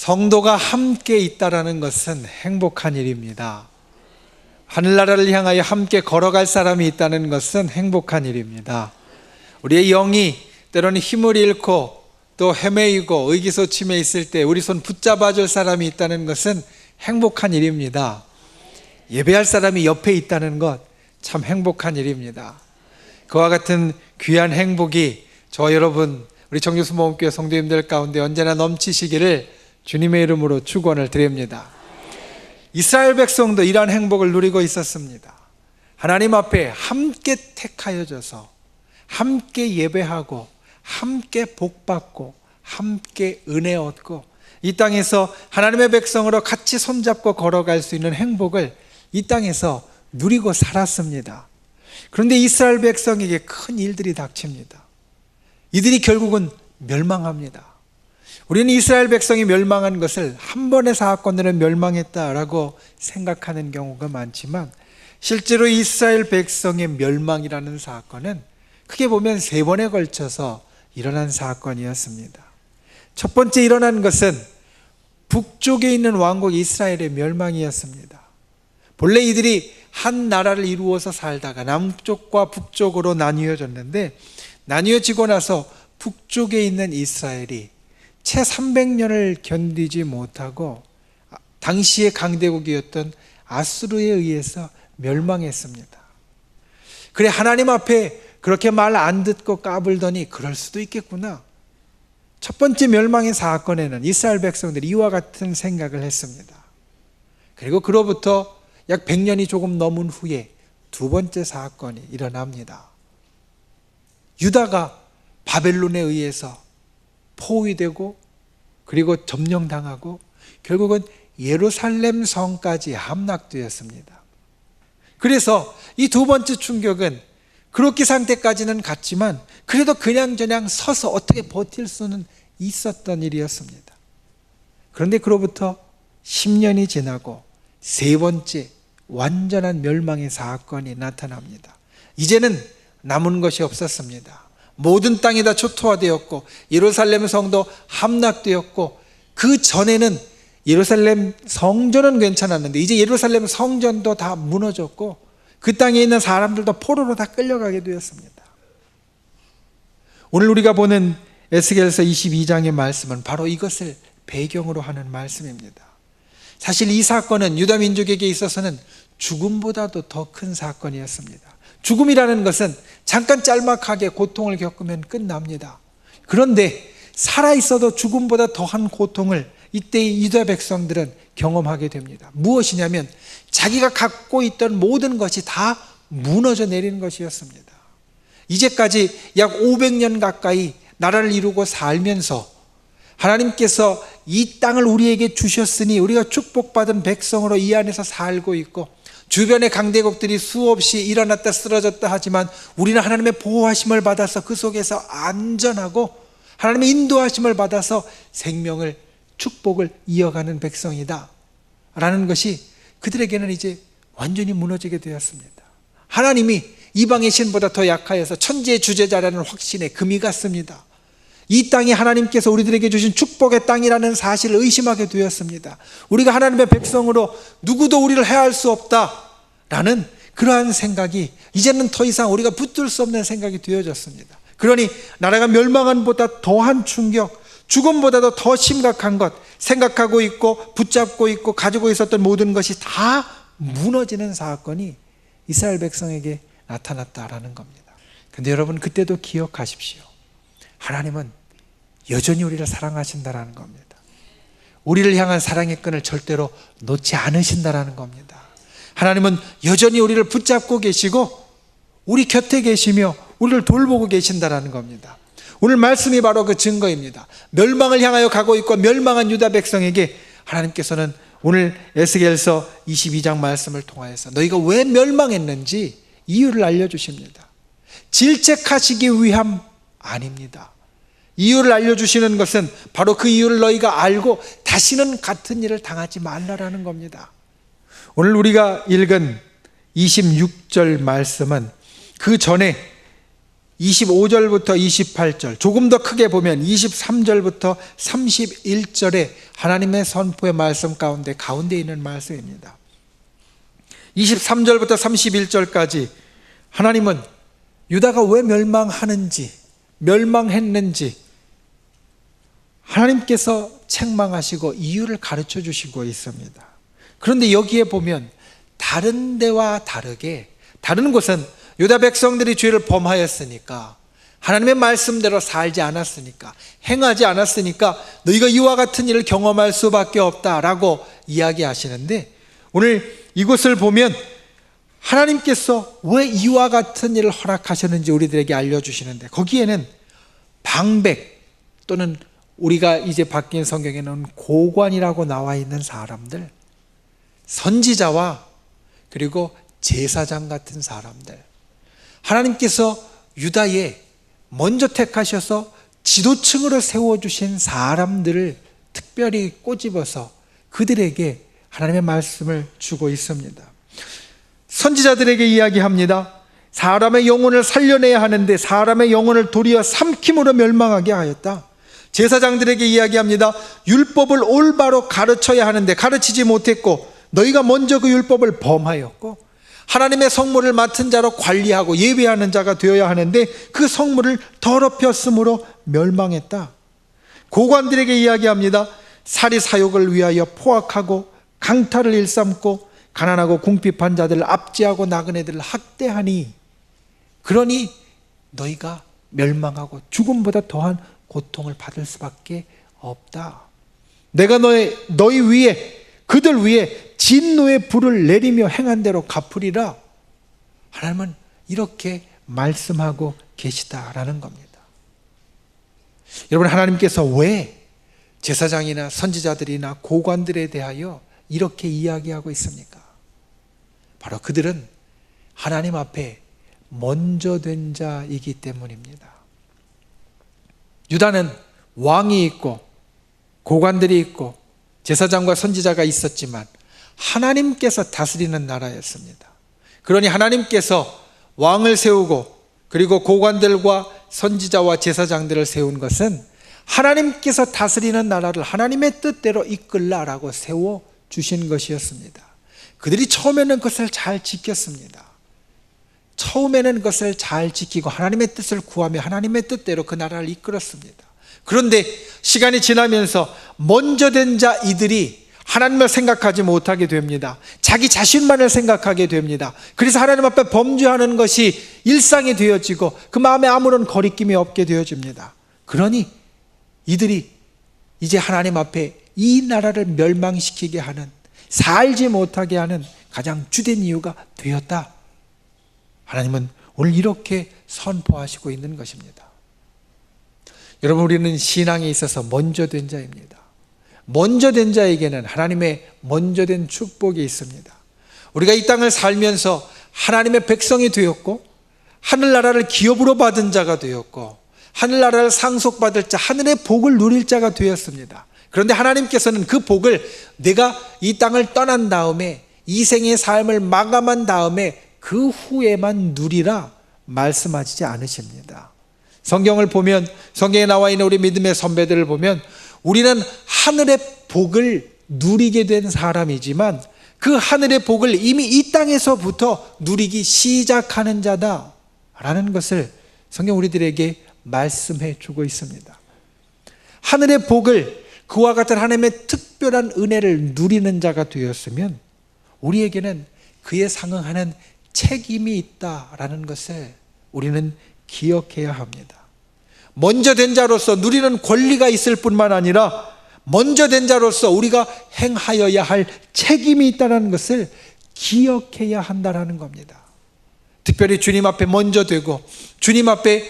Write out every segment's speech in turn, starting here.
성도가 함께 있다라는 것은 행복한 일입니다. 하늘나라를 향하여 함께 걸어갈 사람이 있다는 것은 행복한 일입니다. 우리의 영이 때로는 힘을 잃고 또 헤매이고 의기소침해 있을 때 우리 손 붙잡아 줄 사람이 있다는 것은 행복한 일입니다. 예배할 사람이 옆에 있다는 것 참 행복한 일입니다. 그와 같은 귀한 행복이 저와 여러분 우리 정유수모험교회 성도님들 가운데 언제나 넘치시기를 주님의 이름으로 축원을 드립니다. 이스라엘 백성도 이러한 행복을 누리고 있었습니다. 하나님 앞에 함께 택하여져서 함께 예배하고 함께 복받고 함께 은혜 얻고 이 땅에서 하나님의 백성으로 같이 손잡고 걸어갈 수 있는 행복을 이 땅에서 누리고 살았습니다. 그런데 이스라엘 백성에게 큰 일들이 닥칩니다. 이들이 결국은 멸망합니다. 우리는 이스라엘 백성이 멸망한 것을 한 번의 사건으로 멸망했다라고 생각하는 경우가 많지만 실제로 이스라엘 백성의 멸망이라는 사건은 크게 보면 3번에 걸쳐서 일어난 사건이었습니다. 첫 번째 일어난 것은 북쪽에 있는 왕국 이스라엘의 멸망이었습니다. 본래 이들이 한 나라를 이루어서 살다가 남쪽과 북쪽으로 나뉘어졌는데 나뉘어지고 나서 북쪽에 있는 이스라엘이 채 300년을 견디지 못하고 당시의 강대국이었던 아수르에 의해서 멸망했습니다. 그래 하나님 앞에 그렇게 말 안 듣고 까불더니 그럴 수도 있겠구나. 첫 번째 멸망의 사건에는 이스라엘 백성들이 이와 같은 생각을 했습니다. 그리고 그로부터 약 100년이 조금 넘은 후에 두 번째 사건이 일어납니다. 유다가 바벨론에 의해서 포위되고 그리고 점령당하고 결국은 예루살렘 성까지 함락되었습니다. 그래서 이 두 번째 충격은 그렇게 상태까지는 갔지만 그래도 그냥저냥 서서 어떻게 버틸 수는 있었던 일이었습니다. 그런데 그로부터 10년이 지나고 세 번째 완전한 멸망의 사건이 나타납니다. 이제는 남은 것이 없었습니다. 모든 땅이 다 초토화되었고 예루살렘 성도 함락되었고 그 전에는 예루살렘 성전은 괜찮았는데 이제 예루살렘 성전도 다 무너졌고 그 땅에 있는 사람들도 포로로 다 끌려가게 되었습니다. 오늘 우리가 보는 에스겔서 22장의 말씀은 바로 이것을 배경으로 하는 말씀입니다. 사실 이 사건은 유다 민족에게 있어서는 죽음보다도 더 큰 사건이었습니다. 죽음이라는 것은 잠깐 짤막하게 고통을 겪으면 끝납니다. 그런데 살아있어도 죽음보다 더한 고통을 이때의 유다 백성들은 경험하게 됩니다. 무엇이냐면 자기가 갖고 있던 모든 것이 다 무너져 내리는 것이었습니다. 이제까지 약 500년 가까이 나라를 이루고 살면서 하나님께서 이 땅을 우리에게 주셨으니 우리가 축복받은 백성으로 이 안에서 살고 있고 주변의 강대국들이 수없이 일어났다 쓰러졌다 하지만 우리는 하나님의 보호하심을 받아서 그 속에서 안전하고 하나님의 인도하심을 받아서 생명을 축복을 이어가는 백성이다 라는 것이 그들에게는 이제 완전히 무너지게 되었습니다. 하나님이 이방의 신보다 더 약하여서 천지의 주재자라는 확신에 금이 갔습니다. 이 땅이 하나님께서 우리들에게 주신 축복의 땅이라는 사실을 의심하게 되었습니다. 우리가 하나님의 백성으로 누구도 우리를 해할 수 없다라는 그러한 생각이 이제는 더 이상 우리가 붙들 수 없는 생각이 되어졌습니다. 그러니 나라가 멸망한 보다 더한 충격, 죽음보다도 더 심각한 것 생각하고 있고 붙잡고 있고 가지고 있었던 모든 것이 다 무너지는 사건이 이스라엘 백성에게 나타났다라는 겁니다. 그런데 여러분 그때도 기억하십시오. 하나님은 여전히 우리를 사랑하신다라는 겁니다. 우리를 향한 사랑의 끈을 절대로 놓지 않으신다라는 겁니다. 하나님은 여전히 우리를 붙잡고 계시고 우리 곁에 계시며 우리를 돌보고 계신다라는 겁니다. 오늘 말씀이 바로 그 증거입니다. 멸망을 향하여 가고 있고 멸망한 유다 백성에게 하나님께서는 오늘 에스겔서 22장 말씀을 통하여서 너희가 왜 멸망했는지 이유를 알려주십니다. 질책하시기 위함 아닙니다. 이유를 알려주시는 것은 바로 그 이유를 너희가 알고 다시는 같은 일을 당하지 말라라는 겁니다. 오늘 우리가 읽은 26절 말씀은 그 전에 25절부터 28절, 조금 더 크게 보면 23절부터 31절의 하나님의 선포의 말씀 가운데 있는 말씀입니다. 23절부터 31절까지 하나님은 유다가 왜 멸망했는지 하나님께서 책망하시고 이유를 가르쳐 주시고 있습니다. 그런데 여기에 보면 다른 데와 다르게, 다른 곳은 유다 백성들이 죄를 범하였으니까, 하나님의 말씀대로 살지 않았으니까, 행하지 않았으니까 너희가 이와 같은 일을 경험할 수밖에 없다라고 이야기하시는데, 오늘 이곳을 보면 하나님께서 왜 이와 같은 일을 허락하셨는지 우리들에게 알려주시는데, 거기에는 방백 또는 우리가 이제 바뀐 성경에는 고관이라고 나와 있는 사람들, 선지자와 그리고 제사장 같은 사람들, 하나님께서 유다에 먼저 택하셔서 지도층으로 세워주신 사람들을 특별히 꼬집어서 그들에게 하나님의 말씀을 주고 있습니다. 선지자들에게 이야기합니다. 사람의 영혼을 살려내야 하는데 사람의 영혼을 도리어 삼킴으로 멸망하게 하였다. 제사장들에게 이야기합니다. 율법을 올바로 가르쳐야 하는데 가르치지 못했고 너희가 먼저 그 율법을 범하였고, 하나님의 성물을 맡은 자로 관리하고 예배하는 자가 되어야 하는데 그 성물을 더럽혔으므로 멸망했다. 고관들에게 이야기합니다. 사리사욕을 위하여 포악하고 강탈을 일삼고 가난하고 궁핍한 자들을 압제하고 나그네들을 학대하니 그러니 너희가 멸망하고 죽음보다 더한 고통을 받을 수밖에 없다. 내가 너희 위에, 그들 위에 진노의 불을 내리며 행한 대로 갚으리라. 하나님은 이렇게 말씀하고 계시다라는 겁니다. 여러분, 하나님께서 왜 제사장이나 선지자들이나 고관들에 대하여 이렇게 이야기하고 있습니까? 바로 그들은 하나님 앞에 먼저 된 자이기 때문입니다. 유다는 왕이 있고 고관들이 있고 제사장과 선지자가 있었지만 하나님께서 다스리는 나라였습니다. 그러니 하나님께서 왕을 세우고 그리고 고관들과 선지자와 제사장들을 세운 것은 하나님께서 다스리는 나라를 하나님의 뜻대로 이끌라라고 세워주신 것이었습니다. 그들이 처음에는 그것을 잘 지켰습니다. 처음에는 그것을 잘 지키고 하나님의 뜻을 구하며 하나님의 뜻대로 그 나라를 이끌었습니다. 그런데 시간이 지나면서 먼저 된 자 이들이 하나님을 생각하지 못하게 됩니다. 자기 자신만을 생각하게 됩니다. 그래서 하나님 앞에 범죄하는 것이 일상이 되어지고 그 마음에 아무런 거리낌이 없게 되어집니다. 그러니 이들이 이제 하나님 앞에 이 나라를 멸망시키게 하는, 살지 못하게 하는 가장 주된 이유가 되었다. 하나님은 오늘 이렇게 선포하시고 있는 것입니다. 여러분, 우리는 신앙에 있어서 먼저 된 자입니다. 먼저 된 자에게는 하나님의 먼저 된 축복이 있습니다. 우리가 이 땅을 살면서 하나님의 백성이 되었고 하늘나라를 기업으로 받은 자가 되었고 하늘나라를 상속받을 자, 하늘의 복을 누릴 자가 되었습니다. 그런데 하나님께서는 그 복을 내가 이 땅을 떠난 다음에 이 생의 삶을 마감한 다음에 그 후에만 누리라 말씀하시지 않으십니다. 성경을 보면, 성경에 나와 있는 우리 믿음의 선배들을 보면 우리는 하늘의 복을 누리게 된 사람이지만 그 하늘의 복을 이미 이 땅에서부터 누리기 시작하는 자다라는 것을 성경 우리들에게 말씀해 주고 있습니다. 하늘의 복을, 그와 같은 하나님의 특별한 은혜를 누리는 자가 되었으면 우리에게는 그에 상응하는 책임이 있다라는 것을 우리는 기억해야 합니다. 먼저 된 자로서 누리는 권리가 있을 뿐만 아니라 먼저 된 자로서 우리가 행하여야 할 책임이 있다는 것을 기억해야 한다는 겁니다. 특별히 주님 앞에 먼저 되고 주님 앞에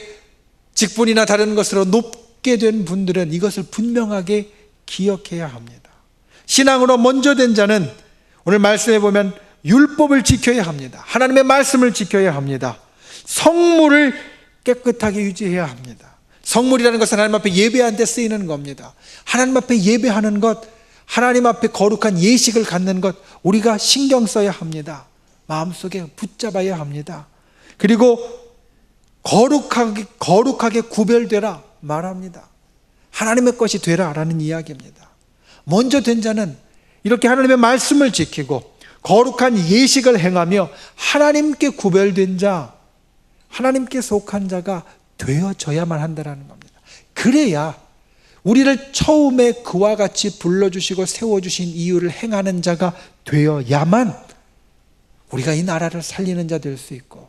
직분이나 다른 것으로 높게 된 분들은 이것을 분명하게 기억해야 합니다. 신앙으로 먼저 된 자는 오늘 말씀해 보면 율법을 지켜야 합니다. 하나님의 말씀을 지켜야 합니다. 성물을 깨끗하게 유지해야 합니다. 성물이라는 것은 하나님 앞에 예배하는 데 쓰이는 겁니다. 하나님 앞에 예배하는 것, 하나님 앞에 거룩한 예식을 갖는 것, 우리가 신경 써야 합니다. 마음속에 붙잡아야 합니다. 그리고 거룩하게 구별되라 말합니다. 하나님의 것이 되라라는 이야기입니다. 먼저 된 자는 이렇게 하나님의 말씀을 지키고 거룩한 예식을 행하며 하나님께 구별된 자, 하나님께 속한 자가 되어져야만 한다는 겁니다. 그래야 우리를 처음에 그와 같이 불러주시고 세워주신 이유를 행하는 자가 되어야만 우리가 이 나라를 살리는 자 될 수 있고,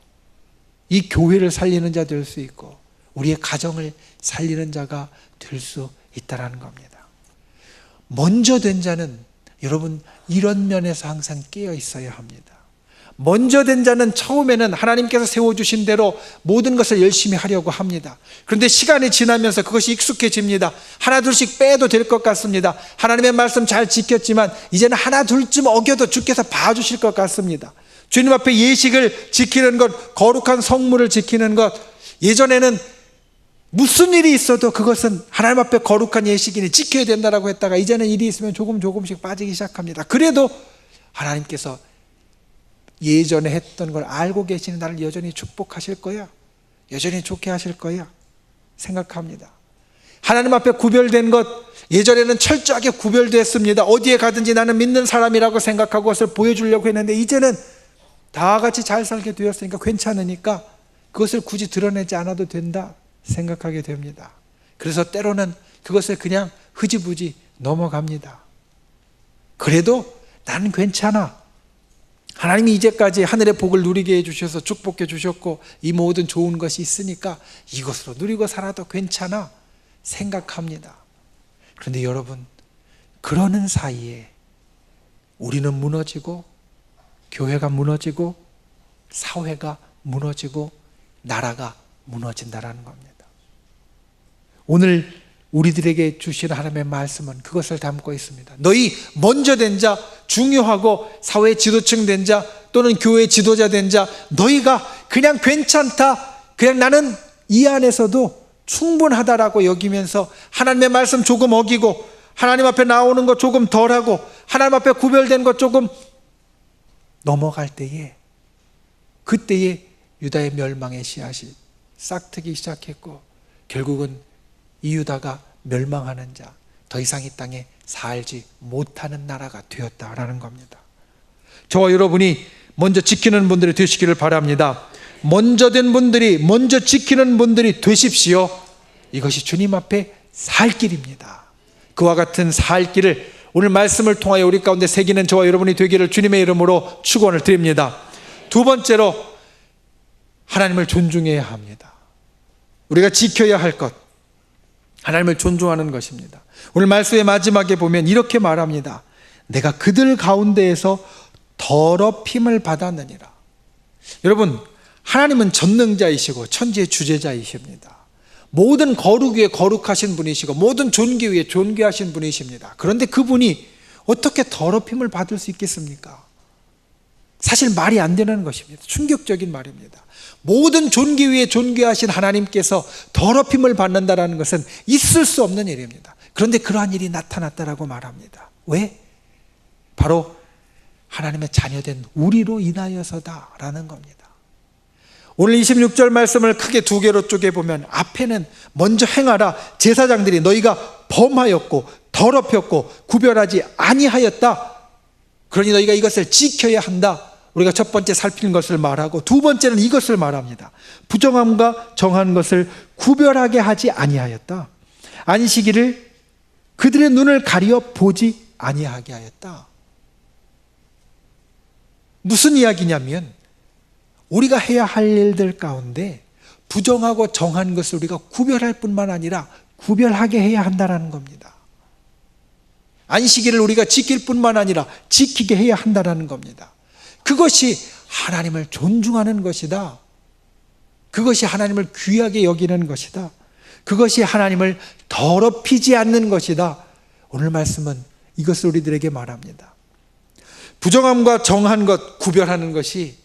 이 교회를 살리는 자 될 수 있고, 우리의 가정을 살리는 자가 될 수 있다는 겁니다. 먼저 된 자는 여러분 이런 면에서 항상 깨어 있어야 합니다. 먼저 된 자는 처음에는 하나님께서 세워주신 대로 모든 것을 열심히 하려고 합니다. 그런데 시간이 지나면서 그것이 익숙해집니다. 하나 둘씩 빼도 될 것 같습니다. 하나님의 말씀 잘 지켰지만 이제는 하나 둘쯤 어겨도 주께서 봐주실 것 같습니다. 주님 앞에 예식을 지키는 것, 거룩한 성물을 지키는 것, 예전에는 무슨 일이 있어도 그것은 하나님 앞에 거룩한 예식이니 지켜야 된다라고 했다가 이제는 일이 있으면 조금씩 빠지기 시작합니다. 그래도 하나님께서 예전에 했던 걸 알고 계시는 나를 여전히 축복하실 거야, 여전히 좋게 하실 거야 생각합니다. 하나님 앞에 구별된 것, 예전에는 철저하게 구별됐습니다. 어디에 가든지 나는 믿는 사람이라고 생각하고 그것을 보여주려고 했는데 이제는 다 같이 잘 살게 되었으니까 괜찮으니까 그것을 굳이 드러내지 않아도 된다 생각하게 됩니다. 그래서 때로는 그것을 그냥 흐지부지 넘어갑니다. 그래도 나는 괜찮아, 하나님이 이제까지 하늘의 복을 누리게 해주셔서 축복해 주셨고 이 모든 좋은 것이 있으니까 이것으로 누리고 살아도 괜찮아 생각합니다. 그런데 여러분, 그러는 사이에 우리는 무너지고 교회가 무너지고 사회가 무너지고 나라가 무너진다는 겁니다. 오늘 우리들에게 주시는 하나님의 말씀은 그것을 담고 있습니다. 너희 먼저 된 자, 중요하고 사회 지도층 된 자 또는 교회 지도자 된 자, 너희가 그냥 괜찮다, 그냥 나는 이 안에서도 충분하다라고 여기면서 하나님의 말씀 조금 어기고 하나님 앞에 나오는 것 조금 덜하고 하나님 앞에 구별된 것 조금 넘어갈 때에, 그때에 유다의 멸망의 씨앗이 싹트기 시작했고 결국은 이 유다가 멸망하는 자, 더 이상 이 땅에 살지 못하는 나라가 되었다라는 겁니다. 저와 여러분이 먼저 지키는 분들이 되시기를 바랍니다. 먼저 된 분들이, 먼저 지키는 분들이 되십시오. 이것이 주님 앞에 살 길입니다. 그와 같은 살 길을 오늘 말씀을 통하여 우리 가운데 새기는 저와 여러분이 되기를 주님의 이름으로 축원을 드립니다. 두 번째로, 하나님을 존중해야 합니다. 우리가 지켜야 할 것, 하나님을 존중하는 것입니다. 오늘 말씀의 마지막에 보면 이렇게 말합니다. 내가 그들 가운데에서 더럽힘을 받았느니라. 여러분, 하나님은 전능자이시고 천지의 주재자이십니다. 모든 거룩 위에 거룩하신 분이시고 모든 존귀 위에 존귀하신 분이십니다. 그런데 그분이 어떻게 더럽힘을 받을 수 있겠습니까? 사실 말이 안 되는 것입니다. 충격적인 말입니다. 모든 존귀 위에 존귀하신 하나님께서 더럽힘을 받는다는 것은 있을 수 없는 일입니다. 그런데 그러한 일이 나타났다라고 말합니다. 왜? 바로 하나님의 자녀된 우리로 인하여서다라는 겁니다. 오늘 26절 말씀을 크게 두 개로 쪼개보면 앞에는 먼저 행하라, 제사장들이 너희가 범하였고 더럽혔고 구별하지 아니하였다, 그러니 너희가 이것을 지켜야 한다. 우리가 첫 번째 살핀 것을 말하고 두 번째는 이것을 말합니다. 부정함과 정한 것을 구별하게 하지 아니하였다. 안식일을 그들의 눈을 가리어 보지 아니하게 하였다. 무슨 이야기냐면 우리가 해야 할 일들 가운데 부정하고 정한 것을 우리가 구별할 뿐만 아니라 구별하게 해야 한다는 겁니다. 안식일을 우리가 지킬 뿐만 아니라 지키게 해야 한다는 겁니다. 그것이 하나님을 존중하는 것이다. 그것이 하나님을 귀하게 여기는 것이다. 그것이 하나님을 더럽히지 않는 것이다. 오늘 말씀은 이것을 우리들에게 말합니다. 부정함과 정한 것 구별하는 것이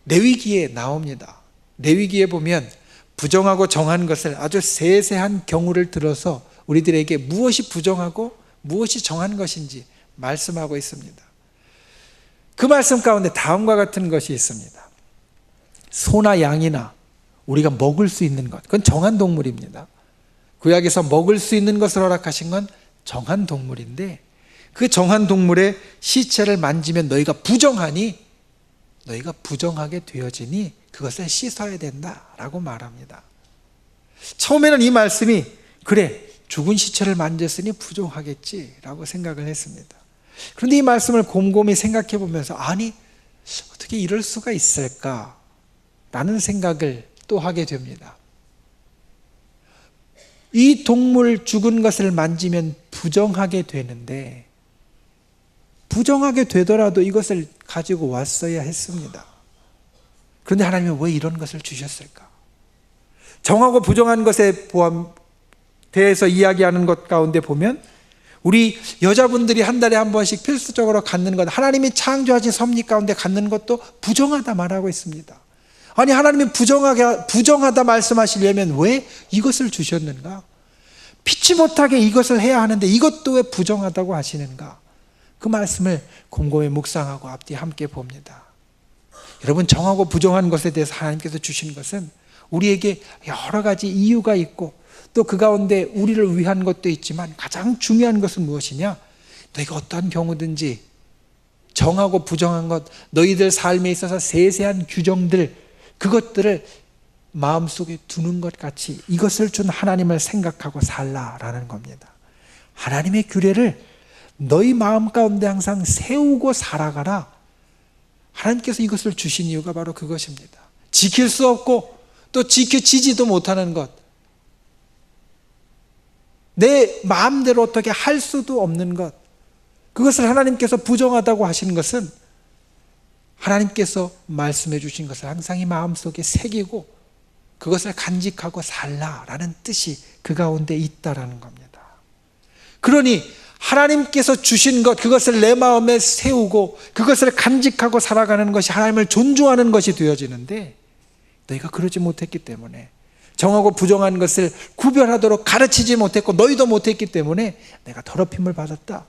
레위기에 나옵니다. 레위기에 보면 부정하고 정한 것을 아주 세세한 경우를 들어서 우리들에게 무엇이 부정하고 무엇이 정한 것인지 말씀하고 있습니다. 그 말씀 가운데 다음과 같은 것이 있습니다. 소나 양이나 우리가 먹을 수 있는 것, 그건 정한 동물입니다. 구약에서 먹을 수 있는 것을 허락하신 건 정한 동물인데, 그 정한 동물의 시체를 만지면 너희가 부정하니, 너희가 부정하게 되어지니 그것을 씻어야 된다라고 말합니다. 처음에는 이 말씀이 그래, 죽은 시체를 만졌으니 부정하겠지라고 생각을 했습니다. 그런데 이 말씀을 곰곰이 생각해 보면서, 아니 어떻게 이럴 수가 있을까 라는 생각을 또 하게 됩니다. 이 동물 죽은 것을 만지면 부정하게 되는데, 부정하게 되더라도 이것을 가지고 왔어야 했습니다. 그런데 하나님은 왜 이런 것을 주셨을까? 정하고 부정한 것에 대해서 이야기하는 것 가운데 보면, 우리 여자분들이 한 달에 한 번씩 필수적으로 갖는 것, 하나님이 창조하신 섭리 가운데 갖는 것도 부정하다 말하고 있습니다. 아니, 하나님이 부정하다 말씀하시려면 왜 이것을 주셨는가? 피치 못하게 이것을 해야 하는데 이것도 왜 부정하다고 하시는가? 그 말씀을 곰곰이 묵상하고 앞뒤 함께 봅니다. 여러분, 정하고 부정한 것에 대해서 하나님께서 주신 것은 우리에게 여러 가지 이유가 있고, 또 그 가운데 우리를 위한 것도 있지만 가장 중요한 것은 무엇이냐? 너희가 어떠한 경우든지 정하고 부정한 것, 너희들 삶에 있어서 세세한 규정들, 그것들을 마음속에 두는 것 같이 이것을 준 하나님을 생각하고 살라라는 겁니다. 하나님의 규례를 너희 마음 가운데 항상 세우고 살아가라. 하나님께서 이것을 주신 이유가 바로 그것입니다. 지킬 수 없고 또 지켜지지도 못하는 것, 내 마음대로 어떻게 할 수도 없는 것, 그것을 하나님께서 부정하다고 하시는 것은 하나님께서 말씀해 주신 것을 항상 이 마음속에 새기고 그것을 간직하고 살라라는 뜻이 그 가운데 있다라는 겁니다. 그러니 하나님께서 주신 것, 그것을 내 마음에 세우고 그것을 간직하고 살아가는 것이 하나님을 존중하는 것이 되어지는데, 너희가 그러지 못했기 때문에, 정하고 부정한 것을 구별하도록 가르치지 못했고 너희도 못했기 때문에 내가 더럽힘을 받았다,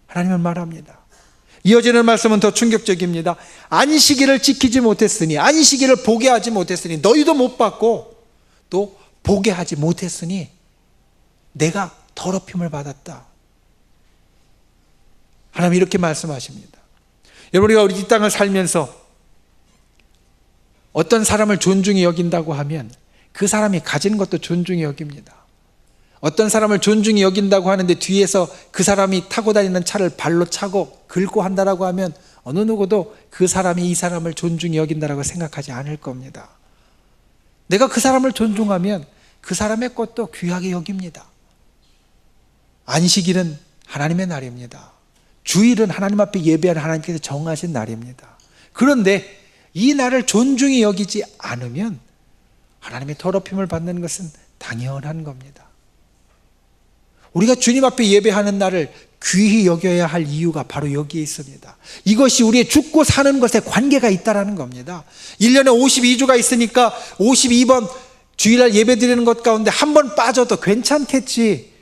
하나님은 말합니다. 이어지는 말씀은 더 충격적입니다. 안식일을 지키지 못했으니, 안식일을 보게 하지 못했으니, 너희도 못 받고 또 보게 하지 못했으니 내가 더럽힘을 받았다, 하나님 이렇게 말씀하십니다. 여러분, 우리가 이 땅을 살면서 어떤 사람을 존중히 여긴다고 하면 그 사람이 가진 것도 존중히 여깁니다. 어떤 사람을 존중히 여긴다고 하는데 뒤에서 그 사람이 타고 다니는 차를 발로 차고 긁고 한다라고 하면 어느 누구도 그 사람이 이 사람을 존중히 여긴다라고 생각하지 않을 겁니다. 내가 그 사람을 존중하면 그 사람의 것도 귀하게 여깁니다. 안식일은 하나님의 날입니다. 주일은 하나님 앞에 예배하는 하나님께서 정하신 날입니다. 그런데 이 날을 존중히 여기지 않으면 하나님의 더럽힘을 받는 것은 당연한 겁니다. 우리가 주님 앞에 예배하는 날을 귀히 여겨야 할 이유가 바로 여기에 있습니다. 이것이 우리의 죽고 사는 것에 관계가 있다는 겁니다. 1년에 52주가 있으니까 52번 주일날 예배 드리는 것 가운데 한 번 빠져도 괜찮겠지,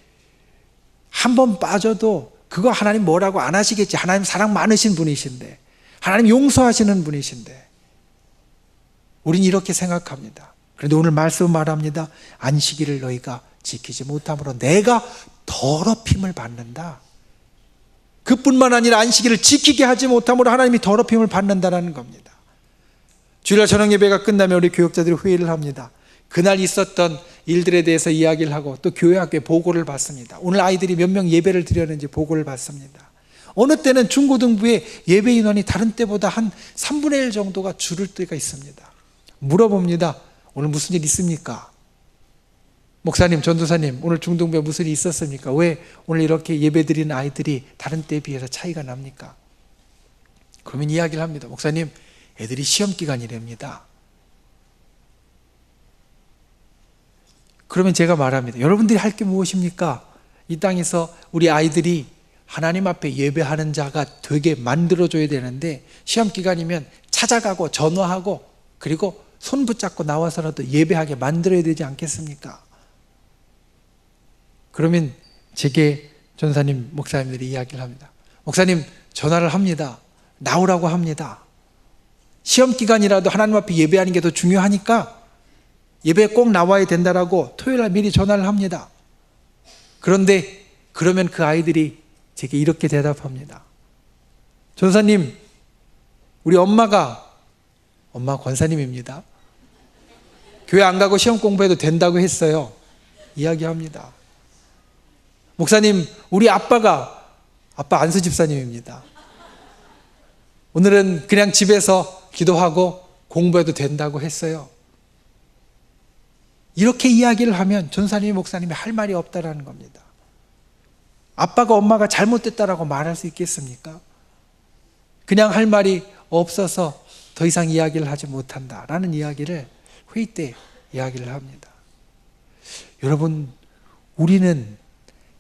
한 번 빠져도 그거 하나님 뭐라고 안 하시겠지, 하나님 사랑 많으신 분이신데, 하나님 용서하시는 분이신데, 우린 이렇게 생각합니다. 그런데 오늘 말씀은 말합니다. 안식일을 너희가 지키지 못함으로 내가 더럽힘을 받는다. 그뿐만 아니라 안식일을 지키게 하지 못함으로 하나님이 더럽힘을 받는다는 겁니다. 주일날 저녁 예배가 끝나면 우리 교역자들이 회의를 합니다. 그날 있었던 일들에 대해서 이야기를 하고 또 교회 학교에 보고를 받습니다. 오늘 아이들이 몇 명 예배를 드렸는지 보고를 받습니다. 어느 때는 중고등부에 예배 인원이 다른 때보다 한 3분의 1 정도가 줄을 때가 있습니다. 물어봅니다. 오늘 무슨 일 있습니까? 목사님, 전도사님, 오늘 중등부에 무슨 일이 있었습니까? 왜 오늘 이렇게 예배드리는 아이들이 다른 때에 비해서 차이가 납니까? 그러면 이야기를 합니다. 목사님, 애들이 시험 기간이랍니다. 그러면 제가 말합니다. 여러분들이 할 게 무엇입니까? 이 땅에서 우리 아이들이 하나님 앞에 예배하는 자가 되게 만들어줘야 되는데, 시험 기간이면 찾아가고 전화하고 그리고 손 붙잡고 나와서라도 예배하게 만들어야 되지 않겠습니까? 그러면 제게 전사님, 목사님들이 이야기를 합니다. 목사님, 전화를 합니다. 나오라고 합니다. 시험 기간이라도 하나님 앞에 예배하는 게 더 중요하니까 예배에 꼭 나와야 된다라고 토요일날 미리 전화를 합니다. 그런데 그러면 그 아이들이 제게 이렇게 대답합니다. 전사님, 우리 엄마 권사님입니다. 교회 안 가고 시험 공부해도 된다고 했어요. 이야기합니다. 목사님, 우리 아빠 안수 집사님입니다. 오늘은 그냥 집에서 기도하고 공부해도 된다고 했어요. 이렇게 이야기를 하면 전사님이 목사님이 할 말이 없다라는 겁니다. 아빠가 엄마가 잘못됐다라고 말할 수 있겠습니까? 그냥 할 말이 없어서 더 이상 이야기를 하지 못한다라는 이야기를 회의 때 이야기를 합니다. 여러분, 우리는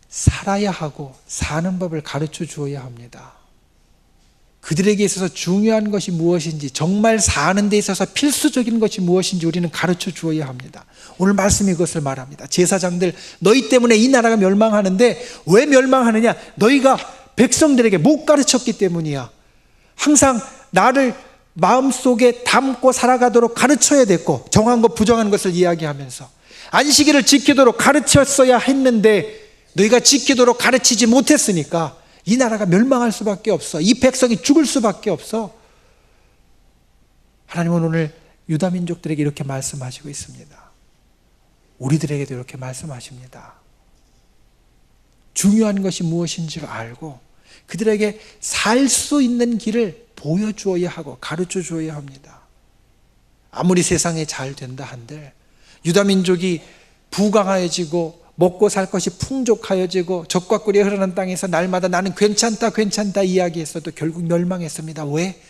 살아야 하고 사는 법을 가르쳐 주어야 합니다. 그들에게 있어서 중요한 것이 무엇인지, 정말 사는 데 있어서 필수적인 것이 무엇인지 우리는 가르쳐 주어야 합니다. 오늘 말씀이 그것을 말합니다. 제사장들, 너희 때문에 이 나라가 멸망하는데 왜 멸망하느냐? 너희가 백성들에게 못 가르쳤기 때문이야. 항상 나를 마음속에 담고 살아가도록 가르쳐야 됐고, 정한 것 부정한 것을 이야기하면서 안식일을 지키도록 가르쳤어야 했는데 너희가 지키도록 가르치지 못했으니까 이 나라가 멸망할 수밖에 없어. 이 백성이 죽을 수밖에 없어. 하나님은 오늘 유다 민족들에게 이렇게 말씀하시고 있습니다. 우리들에게도 이렇게 말씀하십니다. 중요한 것이 무엇인지를 알고 그들에게 살 수 있는 길을 보여주어야 하고 가르쳐 주어야 합니다. 아무리 세상에 잘 된다 한들 유다 민족이 부강하여지고 먹고 살 것이 풍족하여지고 적과 꿀이 흐르는 땅에서 날마다 나는 괜찮다 이야기했어도 결국 멸망했습니다. 왜?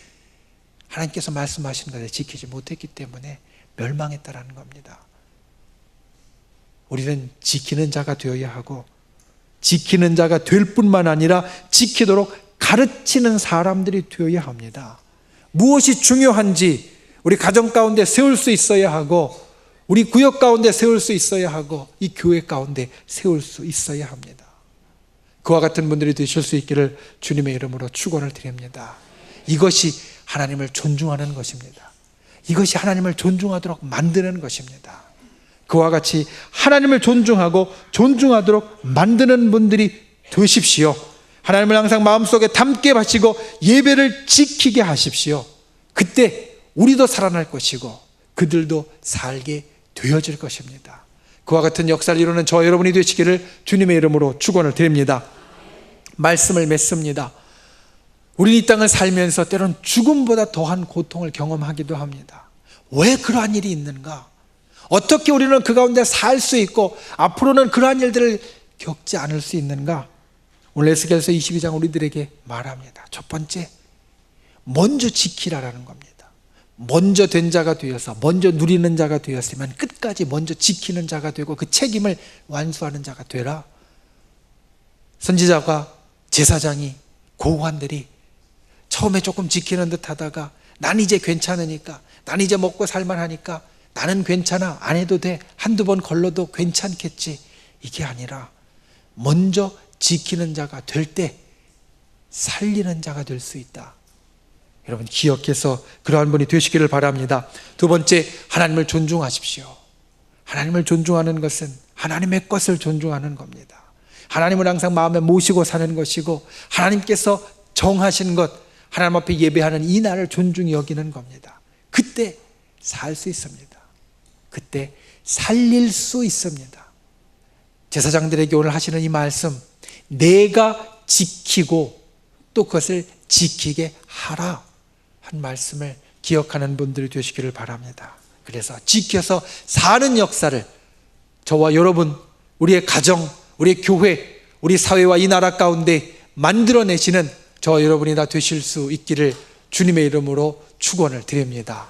하나님께서 말씀하신 것을 지키지 못했기 때문에 멸망했다라는 겁니다. 우리는 지키는 자가 되어야 하고 지키는 자가 될 뿐만 아니라 지키도록 가르치는 사람들이 되어야 합니다. 무엇이 중요한지 우리 가정 가운데 세울 수 있어야 하고 우리 구역 가운데 세울 수 있어야 하고 이 교회 가운데 세울 수 있어야 합니다. 그와 같은 분들이 되실 수 있기를 주님의 이름으로 축원을 드립니다. 이것이 하나님을 존중하는 것입니다. 이것이 하나님을 존중하도록 만드는 것입니다. 그와 같이 하나님을 존중하고 존중하도록 만드는 분들이 되십시오. 하나님을 항상 마음속에 담게 하시고 예배를 지키게 하십시오. 그때 우리도 살아날 것이고 그들도 살게 되어질 것입니다. 그와 같은 역사를 이루는 저와 여러분이 되시기를 주님의 이름으로 축원을 드립니다. 말씀을 맺습니다. 우리는 이 땅을 살면서 때로는 죽음보다 더한 고통을 경험하기도 합니다. 왜 그러한 일이 있는가? 어떻게 우리는 그 가운데 살 수 있고 앞으로는 그러한 일들을 겪지 않을 수 있는가? 오늘 에스겔서 22장 우리들에게 말합니다. 첫 번째, 먼저 지키라라는 겁니다. 먼저 된 자가 되어서 먼저 누리는 자가 되었으면 끝까지 먼저 지키는 자가 되고 그 책임을 완수하는 자가 되라. 선지자가 제사장이 고관들이 처음에 조금 지키는 듯 하다가 난 이제 괜찮으니까 난 이제 먹고 살만하니까 나는 괜찮아 안 해도 돼 한두 번 걸러도 괜찮겠지 이게 아니라 먼저 지키는 자가 될 때 살리는 자가 될 수 있다. 여러분 기억해서 그러한 분이 되시기를 바랍니다. 두 번째, 하나님을 존중하십시오. 하나님을 존중하는 것은 하나님의 것을 존중하는 겁니다. 하나님을 항상 마음에 모시고 사는 것이고 하나님께서 정하신 것 하나님 앞에 예배하는 이 날을 존중히 여기는 겁니다. 그때 살 수 있습니다. 그때 살릴 수 있습니다. 제사장들에게 오늘 하시는 이 말씀, 내가 지키고 또 그것을 지키게 하라 한 말씀을 기억하는 분들이 되시기를 바랍니다. 그래서 지켜서 사는 역사를 저와 여러분, 우리의 가정, 우리의 교회, 우리 사회와 이 나라 가운데 만들어내시는 저와 여러분이 다 되실 수 있기를 주님의 이름으로 축원을 드립니다.